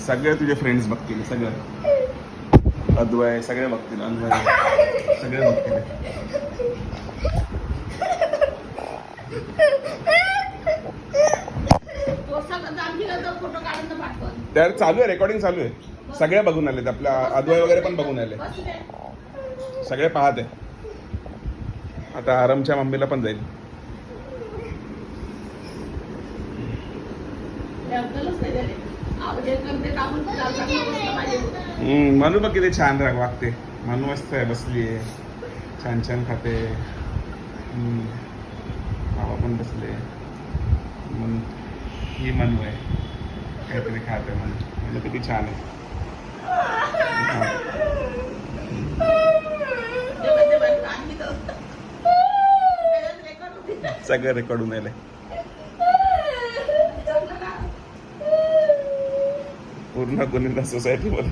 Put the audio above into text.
सगळे तुझे फ्रेंड्स बघतील, सगळं अद्वय सगळे बघतील, अन्वय सगळे बघतील. तर चालू आहे, रेकॉर्डिंग चालू आहे. सगळे बघून आलेत, आपल्या अद्वय वगैरे पण बघून आले, सगळे पाहत आहे. आता आरमच्या मम्मीला पण जाईल. मनू बघ किती छान वागते. मनू मस्त आहे, बसली आहे, छान छान खाते. बाबा पण बसले. ही मनू आहे, काहीतरी खाते. मनू किती छान आहे. सगळं रेकॉर्डून आलंय. पूर्ण गुन्हेगार सोसायटी मध्ये